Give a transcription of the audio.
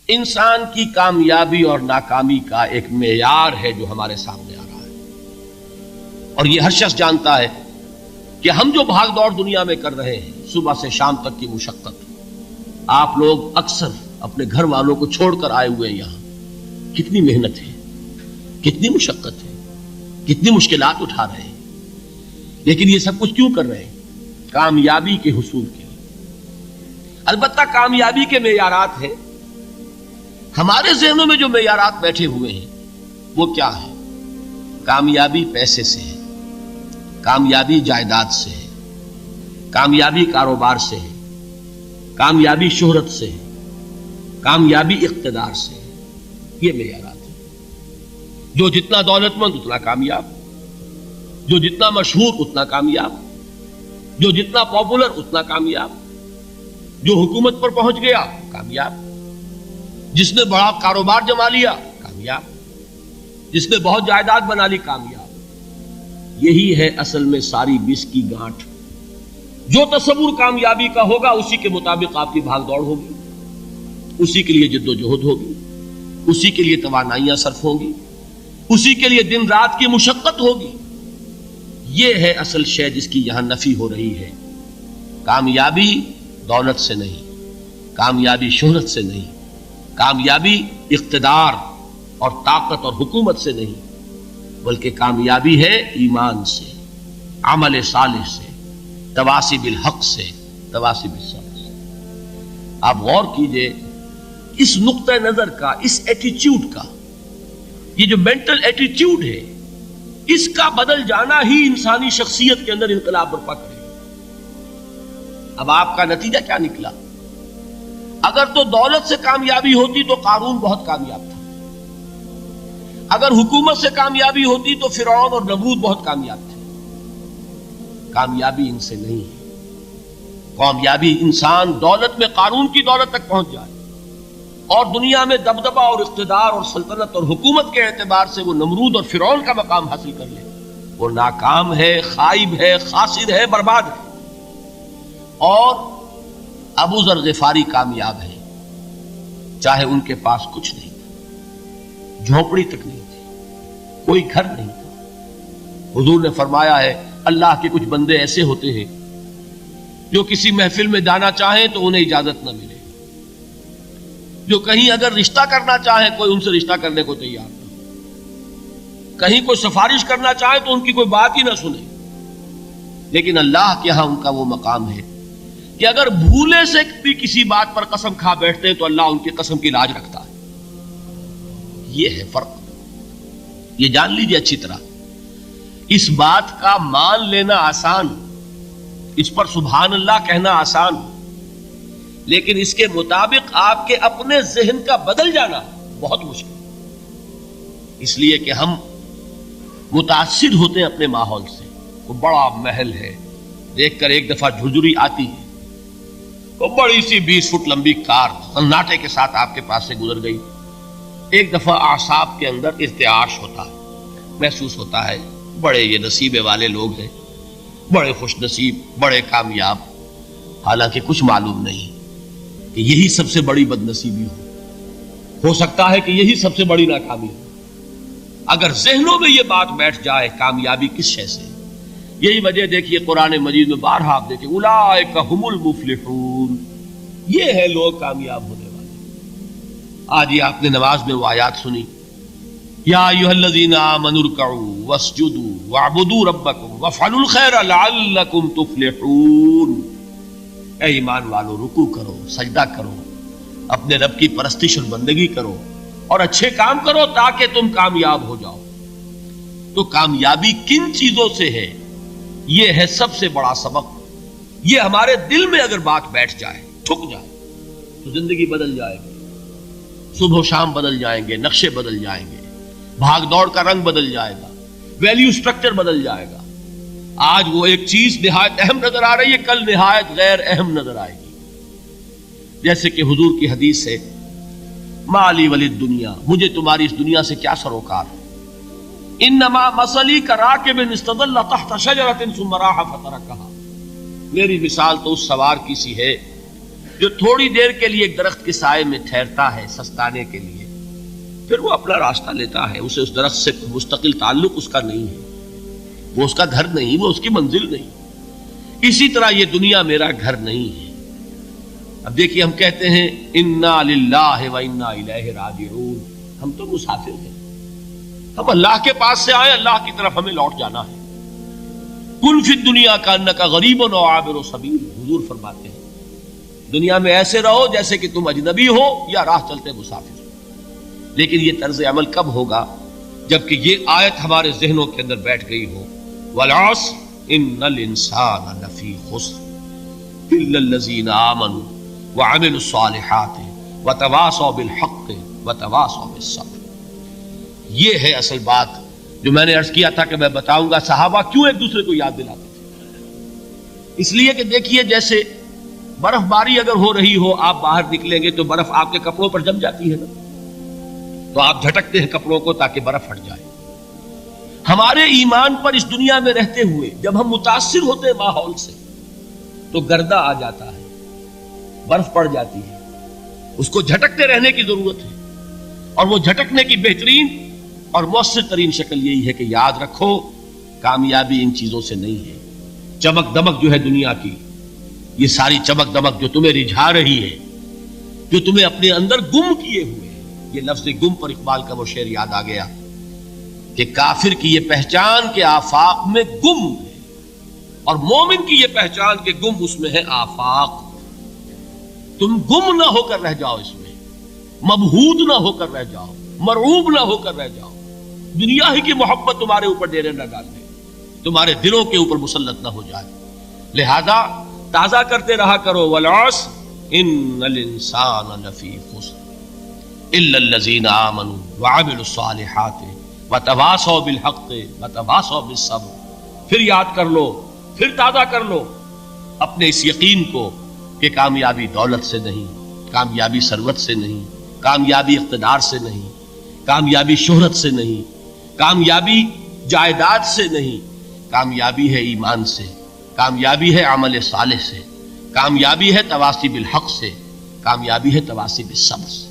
انسان کی کامیابی اور ناکامی کا ایک معیار ہے جو ہمارے سامنے آ رہا ہے، اور یہ ہر شخص جانتا ہے کہ ہم جو بھاگ دوڑ دنیا میں کر رہے ہیں، صبح سے شام تک کی مشقت، آپ لوگ اکثر اپنے گھر والوں کو چھوڑ کر آئے ہوئے ہیں یہاں، کتنی محنت ہے، کتنی مشقت ہے، کتنی مشکلات اٹھا رہے ہیں، لیکن یہ سب کچھ کیوں کر رہے ہیں؟ کامیابی کے حصول کے لیے۔ البتہ کامیابی کے معیارات ہیں، ہمارے ذہنوں میں جو معیارات بیٹھے ہوئے ہیں وہ کیا ہے؟ کامیابی پیسے سے ہے، کامیابی جائیداد سے ہے، کامیابی کاروبار سے ہے، کامیابی شہرت سے ہے، کامیابی اقتدار سے ہے۔ یہ معیارات ہیں۔ جو جتنا دولت مند اتنا کامیاب، جو جتنا مشہور اتنا کامیاب، جو جتنا پاپولر اتنا کامیاب، جو حکومت پر پہنچ گیا کامیاب، جس نے بڑا کاروبار جما لیا کامیاب، جس نے بہت جائیداد بنا لی کامیاب۔ یہی ہے اصل میں ساری بس کی گانٹھ۔ جو تصور کامیابی کا ہوگا اسی کے مطابق آپ کی بھاگ دوڑ ہوگی، اسی کے لیے جد و جہد ہوگی، اسی کے لیے توانائیاں صرف ہوں گی، اسی کے لیے دن رات کی مشقت ہوگی۔ یہ ہے اصل شے جس کی یہاں نفی ہو رہی ہے۔ کامیابی دولت سے نہیں، کامیابی شہرت سے نہیں، کامیابی اقتدار اور طاقت اور حکومت سے نہیں، بلکہ کامیابی ہے ایمان سے، عمل صالح سے، تواصی بالحق سے، تواصی بالصبر سے۔ آپ غور کیجئے اس نقطہ نظر کا، اس ایٹیچیوڈ کا، یہ جو مینٹل ایٹیچیوڈ ہے، اس کا بدل جانا ہی انسانی شخصیت کے اندر انقلاب برپا کرے گا۔ اب آپ کا نتیجہ کیا نکلا؟ اگر تو دولت سے کامیابی ہوتی تو قارون بہت کامیاب تھا، اگر حکومت سے کامیابی ہوتی تو فرعون اور نمرود بہت کامیاب تھے۔ کامیابی ان سے نہیں ہے۔ کامیابی انسان دولت میں قارون کی دولت تک پہنچ جائے اور دنیا میں دبدبہ اور اقتدار اور سلطنت اور حکومت کے اعتبار سے وہ نمرود اور فرعون کا مقام حاصل کر لے، وہ ناکام ہے، خائب ہے، خاسر ہے، برباد ہے۔ اور ابو ذر غفاری کامیاب ہے، چاہے ان کے پاس کچھ نہیں تھا، جھونپڑی تک نہیں تھی، کوئی گھر نہیں تھا۔ حضور نے فرمایا ہے اللہ کے کچھ بندے ایسے ہوتے ہیں جو کسی محفل میں جانا چاہیں تو انہیں اجازت نہ ملے، جو کہیں اگر رشتہ کرنا چاہیں کوئی ان سے رشتہ کرنے کو تیار نہ، کہیں کوئی سفارش کرنا چاہے تو ان کی کوئی بات ہی نہ سنے۔ لیکن اللہ کے ہاں ان کا وہ مقام ہے کہ اگر بھولے سے بھی کسی بات پر قسم کھا بیٹھتے ہیں تو اللہ ان کی قسم کی لاج رکھتا ہے۔ یہ ہے فرق، یہ جان لیجیے اچھی طرح۔ اس بات کا مان لینا آسان، اس پر سبحان اللہ کہنا آسان، لیکن اس کے مطابق آپ کے اپنے ذہن کا بدل جانا بہت مشکل، اس لیے کہ ہم متاثر ہوتے ہیں اپنے ماحول سے۔ وہ بڑا محل ہے، دیکھ کر ایک دفعہ جھرجھری آتی ہے، وہ بڑی سی 20 فٹ لمبی کار سناٹے کے ساتھ آپ کے پاس سے گزر گئی، ایک دفعہ اعصاب کے اندر ارتعاش ہوتا ہے، محسوس ہوتا ہے بڑے یہ نصیبے والے لوگ ہیں، بڑے خوش نصیب، بڑے کامیاب، حالانکہ کچھ معلوم نہیں کہ یہی سب سے بڑی بد نصیبی ہو سکتا ہے کہ یہی سب سے بڑی ناکامی ہو۔ اگر ذہنوں میں یہ بات بیٹھ جائے کامیابی کس شے سے، یہی وجہ دیکھیے قرآن مجید میں بارہا آپ دیکھیں اولئک ھم المفلحون، یہ ہے لوگ کامیاب ہونے والے۔ آج یہ آپ نے نماز میں وہ آیات سنی، یا ایھا الذین آمنوا ارکعوا واسجدوا واعبدوا ربکم وافعلوا الخیر لعلکم تفلحون۔ اے ایمان والو، رکوع کرو، سجدہ کرو، اپنے رب کی پرستش اور بندگی کرو اور اچھے کام کرو تاکہ تم کامیاب ہو جاؤ۔ تو کامیابی کن چیزوں سے ہے؟ یہ ہے سب سے بڑا سبق۔ یہ ہمارے دل میں اگر بات بیٹھ جائے، ٹھک جائے، تو زندگی بدل جائے گی، صبح و شام بدل جائیں گے، نقشے بدل جائیں گے، بھاگ دوڑ کا رنگ بدل جائے گا، ویلیو سٹرکچر بدل جائے گا۔ آج وہ ایک چیز نہایت اہم نظر آ رہی ہے، کل نہایت غیر اہم نظر آئے گی۔ جیسے کہ حضور کی حدیث ہے مالی ولی الدنیا، مجھے تمہاری اس دنیا سے کیا سروکار ہے، انما مثلی کراکب استظل تحت شجرۃ ثم راح فترکھا، میری مثال تو اس سوار کی سی ہے جو تھوڑی دیر کے لیے ایک درخت کے سائے میں ٹھہرتا ہے سستانے کے لیے، پھر وہ اپنا راستہ لیتا ہے، اسے اس درخت سے مستقل تعلق اس کا نہیں ہے، وہ اس کا گھر نہیں، وہ اس کی منزل نہیں۔ اسی طرح یہ دنیا میرا گھر نہیں ہے۔ اب دیکھیے ہم کہتے ہیں انا للہ و انا الیہ راجعون، ہم تو مسافر ہیں، ہم اللہ کے پاس سے آئے، اللہ کی طرف ہمیں لوٹ جانا ہے۔ کن فی الدنیا کانک غریب و عابر سبیل، حضور فرماتے ہیں دنیا میں ایسے رہو جیسے کہ تم اجنبی ہو یا راہ چلتے مسافر ہو۔ لیکن یہ طرز عمل کب ہوگا؟ جبکہ یہ آیت ہمارے ذہنوں کے اندر بیٹھ گئی ہو، والعصر ان الانسان لفی خسر الا الذین آمنوا وعملوا الصالحات وتواصوا بالحق وتواصوا بالصبر۔ یہ ہے اصل بات جو میں نے عرض کیا تھا کہ میں بتاؤں گا صحابہ کیوں ایک دوسرے کو یاد دلاتے تھے۔ اس لیے کہ دیکھیے جیسے برف باری اگر ہو رہی ہو، آپ باہر نکلیں گے تو برف آپ کے کپڑوں پر جم جاتی ہے نا، تو آپ جھٹکتے ہیں کپڑوں کو تاکہ برف ہٹ جائے۔ ہمارے ایمان پر اس دنیا میں رہتے ہوئے جب ہم متاثر ہوتے ہیں ماحول سے تو گردہ آ جاتا ہے، برف پڑ جاتی ہے، اس کو جھٹکتے رہنے کی ضرورت ہے۔ اور وہ جھٹکنے کی بہترین اور مؤثر ترین شکل یہی ہے کہ یاد رکھو کامیابی ان چیزوں سے نہیں ہے۔ چمک دمک جو ہے دنیا کی، یہ ساری چمک دمک جو تمہیں رجھا رہی ہے، جو تمہیں اپنے اندر گم کیے ہوئے ہیں، یہ لفظ گم پر اقبال کا وہ شعر یاد آ گیا کہ کافر کی یہ پہچان کے آفاق میں گم ہے، اور مومن کی یہ پہچان کے گم اس میں ہے آفاق۔ تم گم نہ ہو کر رہ جاؤ، اس میں مبہوت نہ ہو کر رہ جاؤ، مرعوب نہ ہو کر رہ جاؤ، دنیا ہی کی محبت تمہارے اوپر ڈیرے نہ ڈال دے، تمہارے دلوں کے اوپر مسلط نہ ہو جائے۔ لہذا تازہ کرتے رہا کرو، والعصر ان الانسان لفی خسر الا الذین آمنوا وعملوا الصالحات وتواصوا بالحق وتواصوا بالصبر۔ پھر یاد کر لو، پھر تازہ کر لو اپنے اس یقین کو کہ کامیابی دولت سے نہیں، کامیابی ثروت سے نہیں، کامیابی اقتدار سے نہیں، کامیابی شہرت سے نہیں، کامیابی جائیداد سے نہیں، کامیابی ہے ایمان سے، کامیابی ہے عمل صالح سے، کامیابی ہے تواصی بالحق سے، کامیابی ہے تواصی بالصبر سے۔